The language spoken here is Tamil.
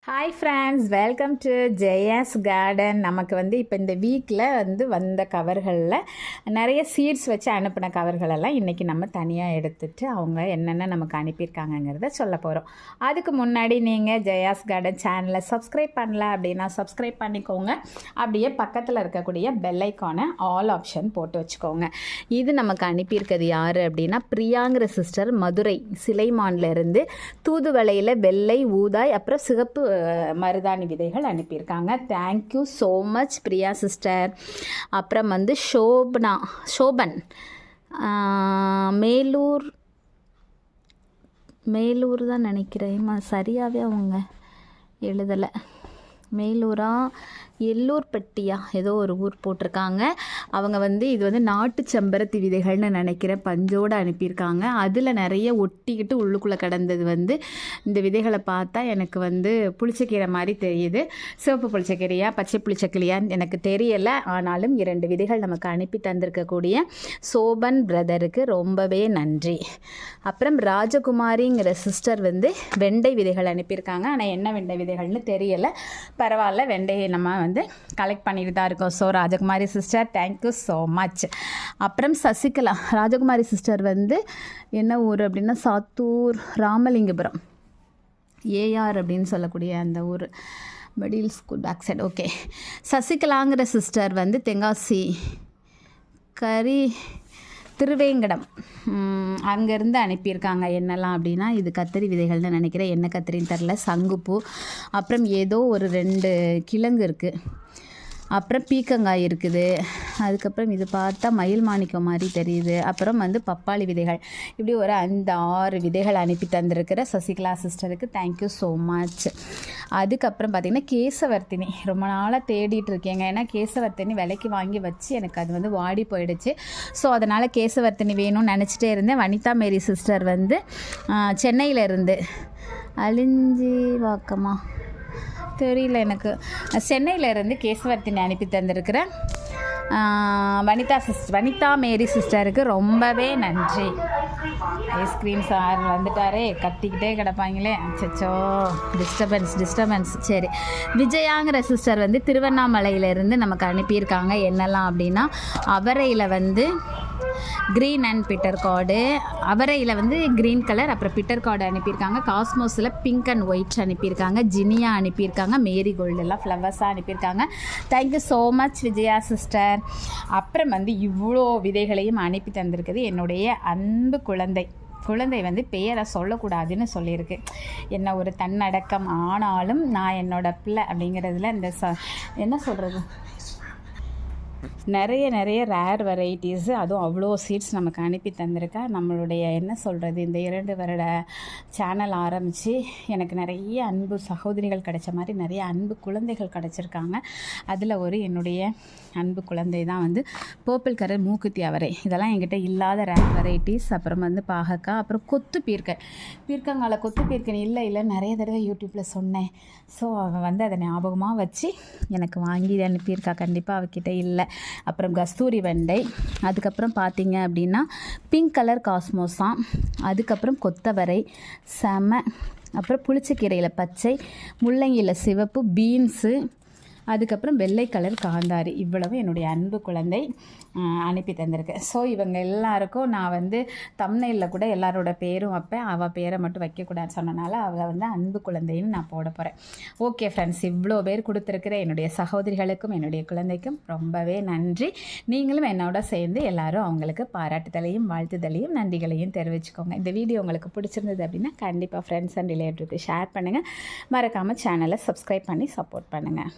Hi friends, welcome to Jaya's garden. நமக்கு வந்து இப்போ இந்த வீக்கில் வந்த கவர்களில் நிறைய சீட்ஸ் வச்சு அனுப்பின கவர்களெல்லாம் இன்றைக்கி நம்ம தனியாக எடுத்துகிட்டு அவங்க என்னென்ன நமக்கு அனுப்பியிருக்காங்கங்கிறத சொல்ல போகிறோம். அதுக்கு முன்னாடி நீங்கள் ஜெயாஸ் கார்டன் சேனலை சப்ஸ்கிரைப் பண்ணல அப்படின்னா சப்ஸ்கிரைப் பண்ணிக்கோங்க. அப்படியே பக்கத்தில் இருக்கக்கூடிய பெல் ஐக்கானை ஆல் ஆப்ஷன் போட்டு வச்சுக்கோங்க. இது நமக்கு அனுப்பியிருக்கிறது யார் அப்படின்னா பிரியாங்கிற சிஸ்டர், மதுரை சிலைமான்லேருந்து தூதுவளையில் வெள்ளை, ஊதாய், அப்புறம் சிகப்பு மருதாணி விதைகள் அனுப்பியிருக்காங்க. Thank you so much Priya sister. அப்புறம் சோபன் மேலூர் தான் நினைக்கிறேன், சரியாகவே அவங்க எழுதலை. மேலூரா எல்லூர்பட்டியா ஏதோ ஒரு ஊர் போட்டிருக்காங்க. அவங்க இது நாட்டு செம்பருத்தி விதைகள்னு நினைக்கிறேன், பஞ்சோடு அனுப்பியிருக்காங்க. அதில் நிறைய ஒட்டிக்கிட்டு உள்ளுக்குள்ளே கிடந்தது இந்த விதைகளை பார்த்தா எனக்கு புளிச்சக்கீரை மாதிரி தெரியுது. சிவப்பு புளிச்சக்கீரையா பச்சை புளிச்சக்கீரையான்னு எனக்கு தெரியலை. ஆனாலும் 2 விதைகள் நமக்கு அனுப்பி தந்திருக்கக்கூடிய சோபன் பிரதருக்கு ரொம்பவே நன்றி. அப்புறம் ராஜகுமாரிங்கிற சிஸ்டர் வெண்டை விதைகள் அனுப்பியிருக்காங்க. ஆனால் என்ன வெண்டை விதைகள்னு தெரியலை. பரவாயில்ல, வெண்டையை நம்ம கலெக்ட் பண்ணிட்டு தான் இருக்கோம். ஸோ ராஜகுமாரி சிஸ்டர், தேங்க்யூ ஸோ மச். அப்புறம் சசிகலா ராஜகுமாரி சிஸ்டர் என்ன ஊர் அப்படின்னா சாத்தூர் ராமலிங்கபுரம், ஏஆர் அப்படின்னு சொல்லக்கூடிய அந்த ஊர், middle school back side. Okay, சசிகலாங்கிற சிஸ்டர் தென்காசி திருவேங்கடம் அங்கேருந்து அனுப்பியிருக்காங்க. என்னெல்லாம் அப்படின்னா இது கத்திரி விதைகள்னு நினைக்கிறேன், என்ன கத்திரின்னு தெரில, சங்குப்பூ, அப்புறம் ஏதோ ஒரு 2 கிழங்கு இருக்குது, அப்புறம் பீக்கங்காய் இருக்குது, அதுக்கப்புறம் இது பார்த்தா மயில் மாணிக்கம் மாதிரி தெரியுது, அப்புறம் பப்பாளி விதைகள், இப்படி ஒரு 5-6 விதைகள் அனுப்பி தந்திருக்கிற சசிகலா சிஸ்டருக்கு தேங்க்யூ ஸோ மச். அதுக்கப்புறம் பார்த்திங்கன்னா கேசவர்த்தினி, ரொம்ப நாளாக தேடிட்டு இருக்கேங்க. ஏன்னா கேசவர்த்தினி விலைக்கு வாங்கி வச்சு எனக்கு அது வாடி போயிடுச்சு. ஸோ அதனால் கேசவர்த்தினி வேணும்னு நினச்சிட்டே இருந்தேன். வனிதா மேரி சிஸ்டர் சென்னையிலேருந்து அழிஞ்சிவாக்கமா தெரியல எனக்கு, சென்னையிலேருந்து கேசவர்த்தினி அனுப்பி தந்திருக்கிறேன். வனிதா மேரி சிஸ்டருக்கு ரொம்பவே நன்றி. ஐஸ்கிரீம் சார் வந்துட்டாரே, கத்திக்கிட்டே கிடப்பாங்களே, அச்சோ டிஸ்டர்பன்ஸ். சரி, விஜயாங்கிற சிஸ்டர் திருவண்ணாமலையிலேருந்து நமக்கு அனுப்பியிருக்காங்க. என்னெல்லாம் அப்படின்னா அவரையில் க்ரீன் அண்ட் பிட்டர் கார்டு, அவரையில் க்ரீன் கலர், அப்புறம் பிட்டர் கார்டு அனுப்பியிருக்காங்க. காஸ்மோஸில் பிங்க் அண்ட் ஒயிட் அனுப்பியிருக்காங்க. ஜினியா அனுப்பியிருக்காங்க. மேரி கோல்டு எல்லாம் ஃப்ளவர்ஸாக அனுப்பியிருக்காங்க. Thank you so much Vijaya sister. அப்புறம் இவ்வளோ விதைகளையும் அனுப்பி தந்திருக்குது என்னுடைய அன்பு குழந்தை பெயரை சொல்லக்கூடாதுன்னு சொல்லியிருக்கு. என்ன ஒரு தன்னடக்கம், ஆனாலும் நான் என்னோட பிள்ளை அப்படிங்கிறதுல இந்த என்ன சொல்கிறது, நிறைய ரேர் வெரைட்டிஸு, அதுவும் அவ்வளோ சீட்ஸ் நமக்கு அனுப்பி தந்திருக்கா. நம்மளுடைய என்ன சொல்கிறது, இந்த 2 வருட சேனல் ஆரம்பித்து எனக்கு நிறைய அன்பு சகோதரிகள் கிடைச்ச மாதிரி நிறைய அன்பு குழந்தைகள் கிடச்சிருக்காங்க. அதில் ஒரு என்னுடைய அன்பு குழந்தை தான் பர்பிள் கலர் மூக்குத்தி அவரை. இதெல்லாம் என்கிட்ட இல்லாத ரேர் வெரைட்டிஸ். அப்புறம் பாகக்காய், அப்புறம் கொத்து பீர்க்கங்கால கொத்து பீர்க்கன் இல்லை நிறைய தடவை யூடியூப்பில் சொன்னேன். ஸோ அவள் அதை ஞாபகமாக வச்சு எனக்கு வாங்கி அனுப்பியிருக்கா. கண்டிப்பாக அவகிட்ட இல்லை. அப்புறம் கஸ்தூரி வெண்டை, அதுக்கப்புறம் பார்த்தீங்க அப்படின்னா பிங்க் கலர் காஸ்மோஸா, அதுக்கப்புறம் கொத்தவரை செம, அப்புறம் புளிச்சக்கீரையில் பச்சை, முள்ளங்கியில் சிவப்பு, பீன்ஸு, அதுக்கப்புறம் வெள்ளை கலர் காந்தாரி. இவ்வளவு என்னுடைய அன்பு குழந்தை அனுப்பி தந்திருக்கேன். ஸோ இவங்க எல்லாருக்கும் நான் தம்ப்நெயிலில் கூட எல்லாரோட பேரும் வைப்பேன், அவள் பேரை மட்டும் வைக்கக்கூடாதுன்னு சொன்னனால அவள் அன்பு குழந்தைன்னு நான் போட போகிறேன். ஓகே ஃப்ரெண்ட்ஸ், இவ்வளோ பேர் கொடுத்துருக்கிற என்னுடைய சகோதரிகளுக்கும் என்னுடைய குழந்தைக்கும் ரொம்பவே நன்றி. நீங்களும் என்னோட சேர்ந்து எல்லாரும் அவங்களுக்கு பாராட்டுதலையும் வாழ்த்துதலையும் நன்றிகளையும் தெரிவிச்சுக்கோங்க. இந்த வீடியோ உங்களுக்கு பிடிச்சிருந்தது அப்படின்னா கண்டிப்பாக ஃப்ரெண்ட்ஸ் அண்ட் ரிலேட்டிவ்க்கு ஷேர் பண்ணுங்கள். மறக்காமல் சேனலை சப்ஸ்கிரைப் பண்ணி சப்போர்ட் பண்ணுங்கள்.